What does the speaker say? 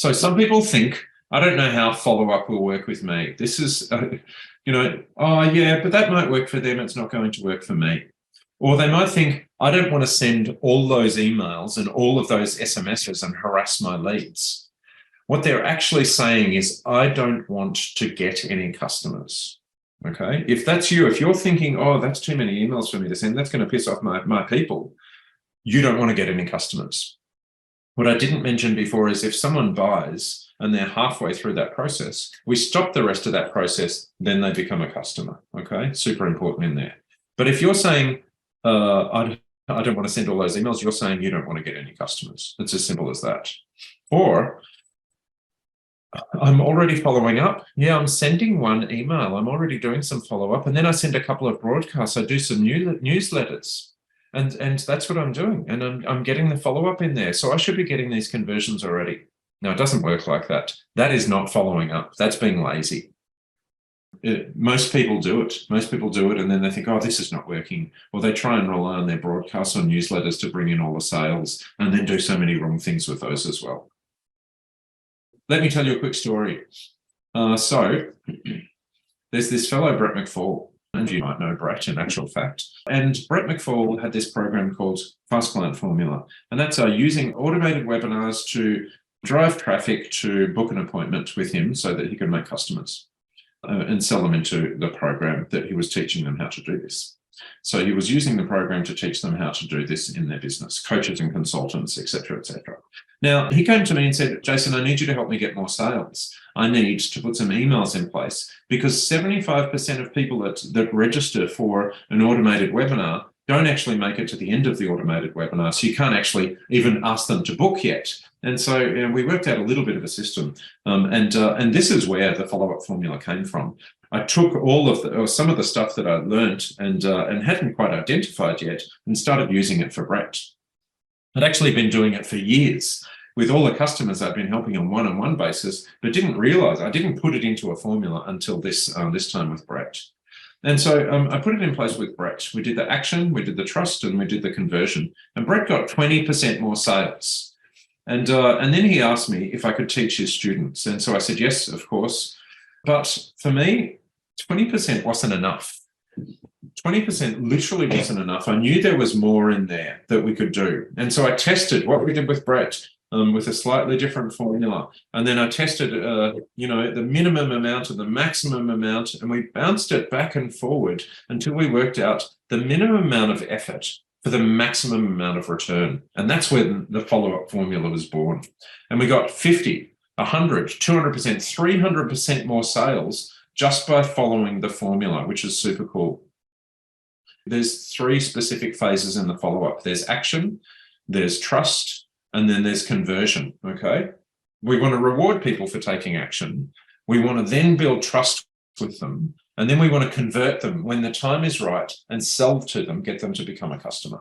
So some people think, I don't know how follow-up will work with me. This is, oh yeah, but that might work for them. It's not going to work for me. Or they might think, I don't want to send all those emails and all of those SMSs and harass my leads. What they're actually saying is, I don't want to get any customers. Okay. If that's you, if you're thinking, oh, that's too many emails for me to send, that's going to piss off my people, you don't want to get any customers. What I didn't mention before is if someone buys and they're halfway through that process, we stop the rest of that process, then they become a customer. Okay. Super important in there. But if you're saying, I don't want to send all those emails, you're saying you don't want to get any customers. It's as simple as that. Or I'm already following up. Yeah, I'm sending one email. I'm already doing some follow-up. And then I send a couple of broadcasts. I do some newsletters. And that's what I'm doing. And I'm getting the follow-up in there. So I should be getting these conversions already. No, it doesn't work like that. That is not following up. That's being lazy. Most people do it. Most people do it, and then they think, oh, this is not working. Or they try and rely on their broadcasts or newsletters to bring in all the sales and then do so many wrong things with those as well. Let me tell you a quick story. So there's this fellow, Brett McFall, and you might know Brett in actual fact. And Brett McFall had this program called Fast Client Formula. And that's using automated webinars to drive traffic to book an appointment with him so that he can make customers and sell them into the program that he was teaching them how to do this. So he was using the program to teach them how to do this in their business, coaches and consultants, et cetera, et cetera. Now, he came to me and said, Jason, I need you to help me get more sales. I need to put some emails in place because 75% of people that register for an automated webinar don't actually make it to the end of the automated webinar. So you can't actually even ask them to book yet. And so we worked out a little bit of a system. And this is where the follow-up formula came from. I took all of some of the stuff that I learned and hadn't quite identified yet and started using it for Brett. I'd actually been doing it for years with all the customers I'd been helping on one-on-one basis, but didn't realize I didn't put it into a formula until this time with Brett. And so I put it in place with Brett. We did the action, we did the trust, and we did the conversion. And Brett got 20% more sales. And then he asked me if I could teach his students. And so I said, yes, of course. But for me, 20% wasn't enough. 20% literally wasn't enough. I knew there was more in there that we could do. And so I tested what we did with Brett with a slightly different formula. And then I tested, the minimum amount and the maximum amount, and we bounced it back and forward until we worked out the minimum amount of effort for the maximum amount of return. And that's when the follow-up formula was born. And we got 50, 100, 200%, 300% more sales just by following the formula, which is super cool. There's 3 specific phases in the follow-up. There's action, there's trust, and then there's conversion, okay? We want to reward people for taking action. We want to then build trust with them, and then we want to convert them when the time is right and sell to them, get them to become a customer.